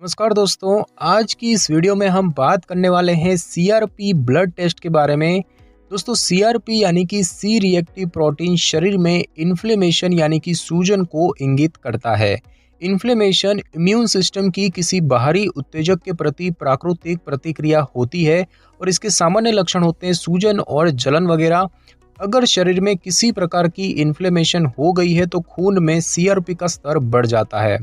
नमस्कार दोस्तों, आज की इस वीडियो में हम बात करने वाले हैं सीआरपी ब्लड टेस्ट के बारे में। दोस्तों, सीआरपी यानी कि सी रिएक्टिव प्रोटीन शरीर में इन्फ्लेमेशन यानी कि सूजन को इंगित करता है। इन्फ्लेमेशन इम्यून सिस्टम की किसी बाहरी उत्तेजक के प्रति प्राकृतिक प्रतिक्रिया होती है और इसके सामान्य लक्षण होते हैं सूजन और जलन वगैरह। अगर शरीर में किसी प्रकार की इन्फ्लेमेशन हो गई है तो खून में सीआरपी का स्तर बढ़ जाता है।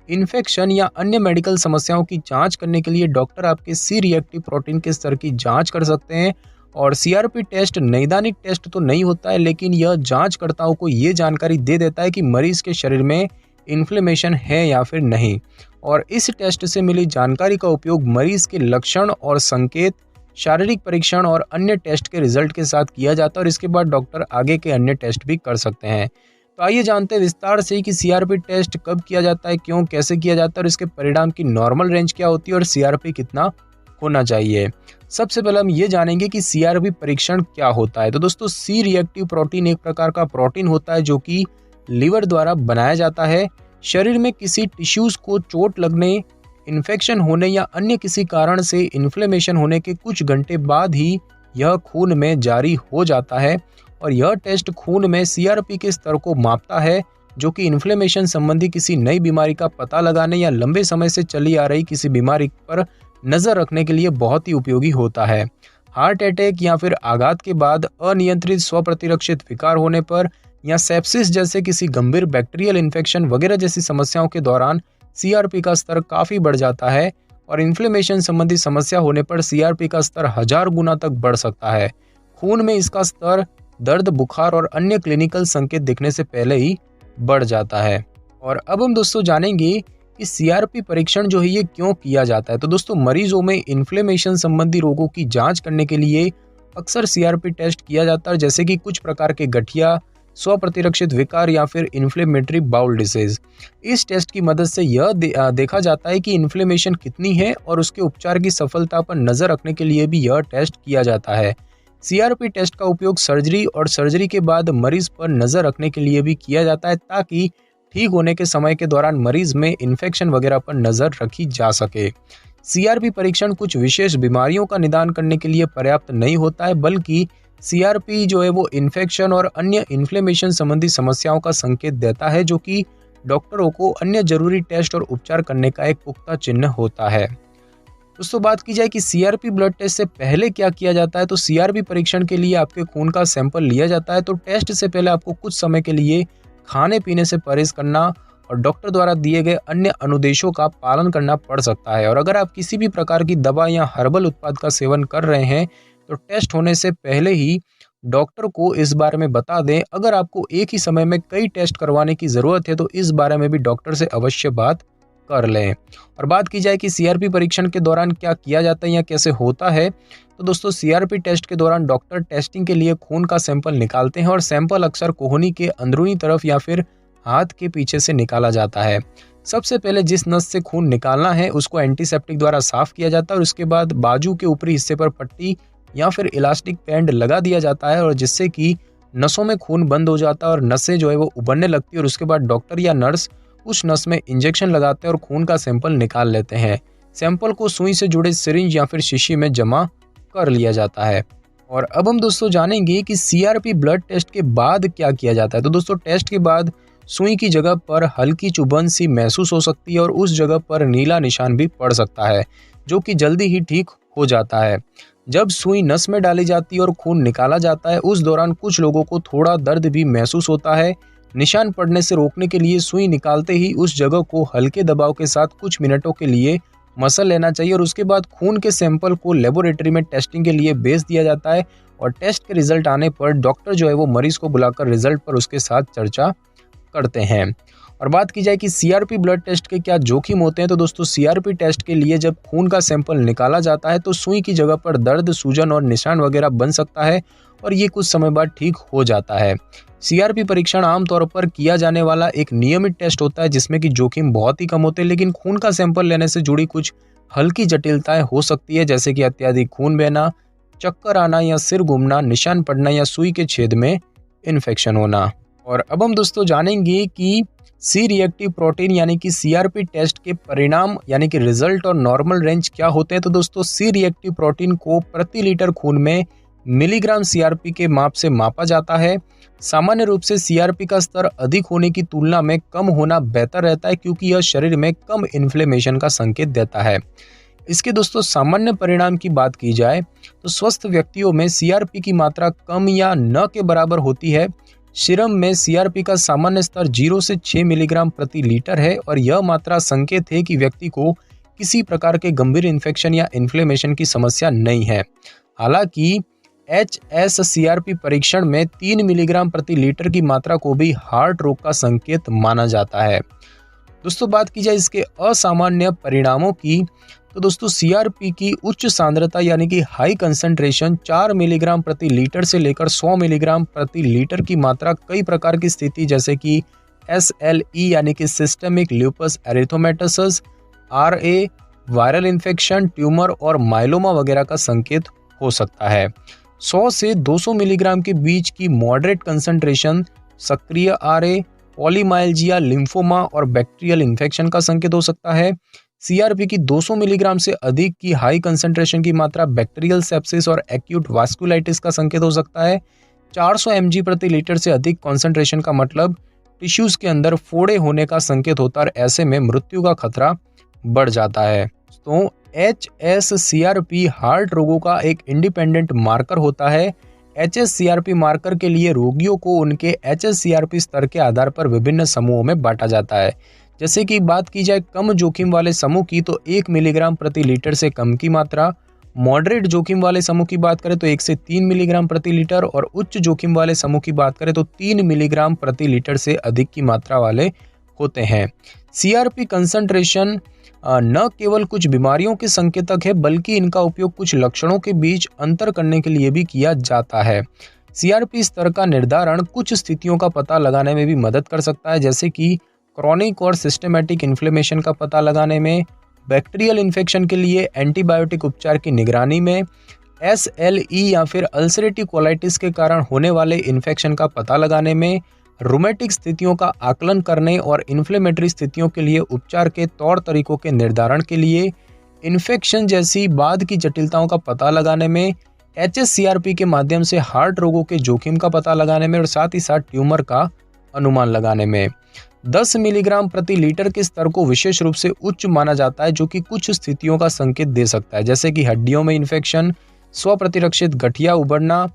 इन्फेक्शन या अन्य मेडिकल समस्याओं की जांच करने के लिए डॉक्टर आपके सी रिएक्टिव प्रोटीन के स्तर की जांच कर सकते हैं। और सीआरपी टेस्ट नैदानिक टेस्ट तो नहीं होता है, लेकिन यह जांचकर्ताओं को ये जानकारी दे देता है कि मरीज के शरीर में इन्फ्लेमेशन है या फिर नहीं। और इस टेस्ट से मिली जानकारी का उपयोग मरीज के लक्षण और संकेत, शारीरिक परीक्षण और अन्य टेस्ट के रिजल्ट के साथ किया जाता है और इसके बाद डॉक्टर आगे के अन्य टेस्ट भी कर सकते हैं। तो आइए जानते हैं विस्तार से कि सीआरपी टेस्ट कब किया जाता है, क्यों, कैसे किया जाता है और इसके परिणाम की नॉर्मल रेंज क्या होती है और सीआरपी कितना होना चाहिए। सबसे पहले हम ये जानेंगे कि सीआरपी परीक्षण क्या होता है। तो दोस्तों, सी रिएक्टिव प्रोटीन एक प्रकार का प्रोटीन होता है जो कि लीवर द्वारा बनाया जाता है। शरीर में किसी टिश्यूज को चोट लगने, इन्फेक्शन होने या अन्य किसी कारण से इन्फ्लेमेशन होने के कुछ घंटे बाद ही यह खून में जारी हो जाता है। और यह टेस्ट खून में सीआरपी के स्तर को मापता है, जो कि इन्फ्लेमेशन संबंधी किसी नई बीमारी का पता लगाने या लंबे समय से चली आ रही किसी बीमारी पर नजर रखने के लिए बहुत ही उपयोगी होता है। हार्ट अटैक या फिर आघात के बाद अनियंत्रित स्वप्रतिरक्षित विकार होने पर या सेप्सिस जैसे किसी गंभीर बैक्टीरियल इन्फेक्शन वगैरह जैसी समस्याओं के दौरान सीआरपी का स्तर काफी बढ़ जाता है। और इन्फ्लेमेशन संबंधी समस्या होने पर सीआरपी का स्तर 1000 गुना तक बढ़ सकता है। खून में इसका स्तर दर्द, बुखार और अन्य क्लिनिकल संकेत दिखने से पहले ही बढ़ जाता है। और अब हम दोस्तों जानेंगे कि सीआरपी परीक्षण जो है ये क्यों किया जाता है। तो दोस्तों, मरीजों में इन्फ्लेमेशन संबंधी रोगों की जांच करने के लिए अक्सर सीआरपी टेस्ट किया जाता है, जैसे कि कुछ प्रकार के गठिया, स्वप्रतिरक्षित विकार या फिर इन्फ्लेमेटरी बाउल डिसीज। इस टेस्ट की मदद से यह देखा जाता है कि इन्फ्लेमेशन कितनी है और उसके उपचार की सफलता पर नजर रखने के लिए भी यह टेस्ट किया जाता है। सीआरपी टेस्ट का उपयोग सर्जरी और सर्जरी के बाद मरीज पर नजर रखने के लिए भी किया जाता है, ताकि ठीक होने के समय के दौरान मरीज में इन्फेक्शन वगैरह पर नजर रखी जा सके। सीआरपी परीक्षण कुछ विशेष बीमारियों का निदान करने के लिए पर्याप्त नहीं होता है, बल्कि सीआरपी जो है वो इन्फेक्शन और अन्य इन्फ्लेमेशन संबंधी समस्याओं का संकेत देता है, जो कि डॉक्टरों को अन्य जरूरी टेस्ट और उपचार करने का एक पुख्ता चिन्ह होता है। दोस्तों, बात की जाए कि सीआरपी ब्लड टेस्ट से पहले क्या किया जाता है, तो सीआरपी परीक्षण के लिए आपके खून का सैंपल लिया जाता है। तो टेस्ट से पहले आपको कुछ समय के लिए खाने पीने से परहेज करना और डॉक्टर द्वारा दिए गए अन्य अनुदेशों का पालन करना पड़ सकता है। और अगर आप किसी भी प्रकार की दवा या हर्बल उत्पाद का सेवन कर रहे हैं तो टेस्ट होने से पहले ही डॉक्टर को इस बारे में बता दें। अगर आपको एक ही समय में कई टेस्ट करवाने की ज़रूरत है तो इस बारे में भी डॉक्टर से अवश्य बात कर लें। और बात की जाए कि सीआरपी परीक्षण के दौरान क्या किया जाता है या कैसे होता है, तो दोस्तों, सीआरपी टेस्ट के दौरान डॉक्टर टेस्टिंग के लिए खून का सैंपल निकालते हैं और सैंपल अक्सर कोहनी के अंदरूनी तरफ या फिर हाथ के पीछे से निकाला जाता है। सबसे पहले जिस नस से खून निकालना है उसको एंटीसेप्टिक द्वारा साफ किया जाता है और उसके बाद बाजू के ऊपरी हिस्से पर पट्टी या फिर इलास्टिक बैंड लगा दिया जाता है, और जिससे कि नसों में खून बंद हो जाता है और नसें जो है वो उभरने लगती है। और उसके बाद डॉक्टर या नर्स उस नस में इंजेक्शन लगाते हैं और खून का सैंपल निकाल लेते हैं। सैंपल को सुई से जुड़े सिरिंज या फिर शीशी में जमा कर लिया जाता है। और अब हम दोस्तों जानेंगे कि सीआरपी ब्लड टेस्ट के बाद क्या किया जाता है। तो दोस्तों, टेस्ट के बाद सुई की जगह पर हल्की चुभन सी महसूस हो सकती है और उस जगह पर नीला निशान भी पड़ सकता है, जो कि जल्दी ही ठीक हो जाता है। जब सुई नस में डाली जाती है और खून निकाला जाता है, उस दौरान कुछ लोगों को थोड़ा दर्द भी महसूस होता है। निशान पड़ने से रोकने के लिए सुई निकालते ही उस जगह को हल्के दबाव के साथ कुछ मिनटों के लिए मसल लेना चाहिए और उसके बाद खून के सैंपल को लेबोरेटरी में टेस्टिंग के लिए भेज दिया जाता है। और टेस्ट के रिजल्ट आने पर डॉक्टर जो है वो मरीज को बुलाकर रिजल्ट पर उसके साथ चर्चा करते हैं। और बात की जाए कि सीआरपी ब्लड टेस्ट के क्या जोखिम होते हैं, तो दोस्तों, सीआरपी टेस्ट के लिए जब खून का सैंपल निकाला जाता है तो सुई की जगह पर दर्द, सूजन और निशान वगैरह बन सकता है और ये कुछ समय बाद ठीक हो जाता है। सीआरपी परीक्षण आमतौर पर किया जाने वाला एक नियमित टेस्ट होता है जिसमें कि जोखिम बहुत ही कम होते हैं, लेकिन खून का सैंपल लेने से जुड़ी कुछ हल्की जटिलताएं हो सकती है, जैसे कि अत्यधिक खून बहना, चक्कर आना या सिर घूमना, निशान पड़ना या सुई के छेद में इन्फेक्शन होना। और अब हम दोस्तों जानेंगे कि सी रिएक्टिव प्रोटीन यानी कि सीआरपी टेस्ट के परिणाम यानी कि रिजल्ट और नॉर्मल रेंज क्या होते हैं? तो दोस्तों सी रिएक्टिव प्रोटीन को प्रति लीटर खून में मिलीग्राम सीआरपी के माप से मापा जाता है। सामान्य रूप से सीआरपी का स्तर अधिक होने की तुलना में कम होना बेहतर रहता है, क्योंकि यह शरीर में कम इन्फ्लेमेशन का संकेत देता है। इसके दोस्तों सामान्य परिणाम की बात की जाए तो स्वस्थ व्यक्तियों में सीआरपी की मात्रा कम या न के बराबर होती है। सीरम में सीआरपी का सामान्य स्तर 0 से 6 मिलीग्राम प्रति लीटर है और यह मात्रा संकेत है कि व्यक्ति को किसी प्रकार के गंभीर इन्फेक्शन या इन्फ्लेमेशन की समस्या नहीं है। हालांकि HSCRP परीक्षण में 3 मिलीग्राम प्रति लीटर की मात्रा को भी हार्ट रोग का संकेत माना जाता है। दोस्तों बात की जाए इसके असामान्य परिणामों की, तो दोस्तों सीआरपी की उच्च सांद्रता यानी कि हाई कंसंट्रेशन 4 मिलीग्राम प्रति लीटर से लेकर 100 मिलीग्राम प्रति लीटर की मात्रा कई प्रकार की स्थिति जैसे कि SLE यानी कि systemic lupus erythematosus, RA, viral infection, tumour और माइलोमा वगैरह का संकेत हो सकता है। 100 से 200 मिलीग्राम के बीच की मॉडरेट कंसंट्रेशन सक्रिय RA, पॉलीमाइल्जिया, लिम्फोमा और बैक्टीरियल इन्फेक्शन का संकेत हो सकता है। सीआरपी की 200 मिलीग्राम से अधिक की हाई कंसंट्रेशन की मात्रा बैक्टीरियल सेप्सिस और एक्यूट वास्कुलाइटिस का संकेत हो सकता है। 400 mg प्रति लीटर से अधिक कंसंट्रेशन का मतलब टिश्यूज के अंदर फोड़े होने का संकेत होता है और ऐसे में मृत्यु का खतरा बढ़ जाता है। तो HSCRP हार्ट रोगों का एक इंडिपेंडेंट मार्कर होता है। HSCRP मार्कर के लिए रोगियों को उनके HSCRP स्तर के आधार पर विभिन्न समूहों में बांटा जाता है। जैसे कि बात की जाए कम जोखिम वाले समूह की तो 1 मिलीग्राम प्रति लीटर से कम की मात्रा, मॉडरेट जोखिम वाले समूह की बात करें तो 1 से 3 मिलीग्राम प्रति लीटर और उच्च जोखिम वाले समूह की बात करें तो 3 मिलीग्राम प्रति लीटर से अधिक की मात्रा वाले होते हैं। सीआरपी कंसंट्रेशन न केवल कुछ बीमारियों के संकेतक है बल्कि इनका उपयोग कुछ लक्षणों के बीच अंतर करने के लिए भी किया जाता है। सीआरपी स्तर का निर्धारण कुछ स्थितियों का पता लगाने में भी मदद कर सकता है, जैसे कि क्रॉनिक और सिस्टेमेटिक इन्फ्लेमेशन का पता लगाने में, बैक्टीरियल इन्फेक्शन के लिए एंटीबायोटिक उपचार की निगरानी में, SLE या फिर अल्सरेटिव कोलाइटिस के कारण होने वाले इन्फेक्शन का पता लगाने में, रूमेटिक स्थितियों का आकलन करने और इन्फ्लेमेटरी स्थितियों के लिए उपचार के तौर तरीकों के निर्धारण के लिए, इन्फेक्शन जैसी बाद की जटिलताओं का पता लगाने में, HSCRP के माध्यम से हार्ट रोगों के जोखिम का पता लगाने में और साथ ही साथ ट्यूमर का अनुमान लगाने में। 10 मिलीग्राम प्रति लीटर के स्तर को विशेष रूप से उच्च माना जाता है, जो कि कुछ स्थितियों का संकेत दे सकता है, जैसे कि हड्डियों में इन्फेक्शन, स्वप्रतिरक्षित गठिया उभरना,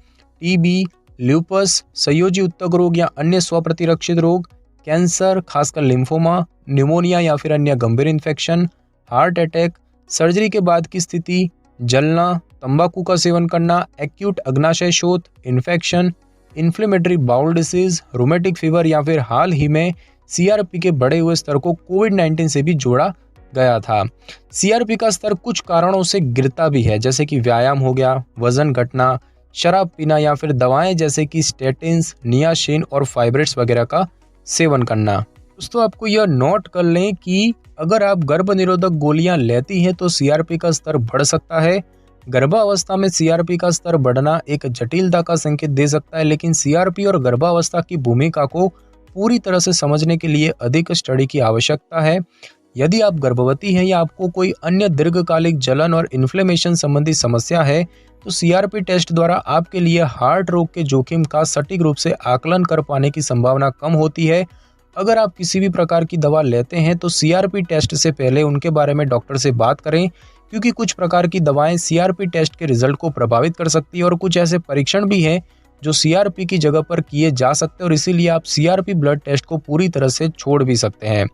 टीबी, ल्यूपस, संयोजी उत्तक रोग या अन्य स्वप्रतिरक्षित रोग, कैंसर खासकर लिम्फोमा, निमोनिया या फिर अन्य गंभीर इन्फेक्शन, हार्ट अटैक, सर्जरी के बाद की स्थिति, जलना, तंबाकू का सेवन करना, एक्यूट अग्नाशय शोथ, infection, inflammatory bowel disease, rheumatic fever या फिर हाल ही में सीआरपी के बढ़े हुए स्तर को कोविड-19 से भी जोड़ा गया था। सीआरपी का स्तर कुछ कारणों से गिरता भी है, जैसे कि व्यायाम हो गया, वजन घटना, शराब पीना या फिर दवाएं जैसे कि स्टेटिन्स, नियासिन और फाइब्रेट्स वगैरह का सेवन करना। दोस्तों आपको यह नोट कर लें कि अगर आप गर्भ निरोधक गोलियां लेती हैं तो सीआरपी का स्तर बढ़ सकता है। गर्भावस्था में सीआरपी का स्तर बढ़ना एक जटिलता का संकेत दे सकता है, लेकिन सीआरपी और गर्भावस्था की भूमिका को पूरी तरह से समझने के लिए अधिक स्टडी की आवश्यकता है। यदि आप गर्भवती हैं या आपको कोई अन्य दीर्घकालिक जलन और इन्फ्लेमेशन संबंधी समस्या है तो सीआरपी टेस्ट द्वारा आपके लिए हार्ट रोग के जोखिम का सटीक रूप से आकलन कर पाने की संभावना कम होती है। अगर आप किसी भी प्रकार की दवा लेते हैं तो सीआरपी टेस्ट से पहले उनके बारे में डॉक्टर से बात करें, क्योंकि कुछ प्रकार की दवाएं सीआरपी टेस्ट के रिजल्ट को प्रभावित कर सकती है और कुछ ऐसे परीक्षण भी हैं जो सीआरपी की जगह पर किए जा सकते हैं और इसीलिए आप सीआरपी ब्लड टेस्ट को पूरी तरह से छोड़ भी सकते हैं।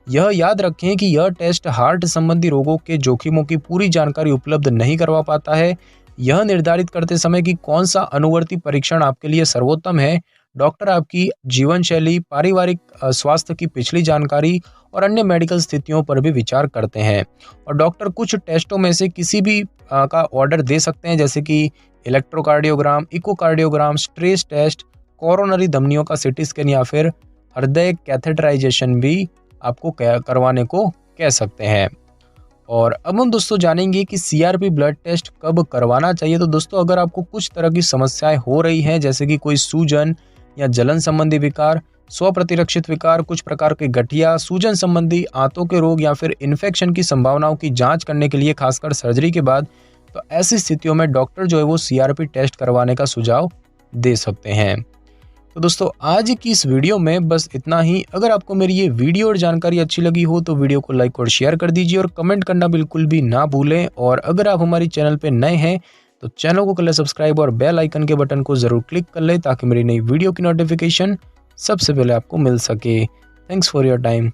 यह याद रखें कि यह टेस्ट हार्ट संबंधी रोगों के जोखिमों की पूरी जानकारी उपलब्ध नहीं करवा पाता है। यह निर्धारित करते समय कि कौन सा अनुवर्ती परीक्षण आपके लिए सर्वोत्तम है, डॉक्टर आपकी जीवन शैली, पारिवारिक स्वास्थ्य की पिछली जानकारी और अन्य मेडिकल स्थितियों पर भी विचार करते हैं और डॉक्टर कुछ टेस्टों में से किसी भी का ऑर्डर दे सकते हैं, जैसे कि electrocardiogram, echocardiogram, stress test, coronary धमनियों का सीटी स्कैन या फिर हृदय कैथेटराइजेशन भी आपको करवाने को कह सकते हैं। और अब हम दोस्तों जानेंगे कि सीआरपी ब्लड टेस्ट कब करवाना चाहिए। तो दोस्तों अगर आपको कुछ तरह की समस्याएं हो रही हैं, जैसे कि कोई सूजन या जलन संबंधी विकार, स्वप्रतिरक्षित विकार, कुछ प्रकार के गठिया, सूजन संबंधी आंतों के रोग या फिर इन्फेक्शन की संभावनाओं की जांच करने के लिए, खासकर सर्जरी के बाद, तो ऐसी स्थितियों में डॉक्टर जो है वो सीआरपी टेस्ट करवाने का सुझाव दे सकते हैं। तो दोस्तों आज की इस वीडियो में बस इतना ही। अगर आपको मेरी ये वीडियो और जानकारी अच्छी लगी हो तो वीडियो को लाइक और शेयर कर दीजिए और कमेंट करना बिल्कुल भी ना भूलें। और अगर आप हमारी चैनल पे नए हैं तो चैनल को कर ले सब्सक्राइब और बेल आइकन के बटन को ज़रूर क्लिक कर ले ताकि मेरी नई वीडियो की नोटिफिकेशन सबसे पहले आपको मिल सके। Thanks for your time.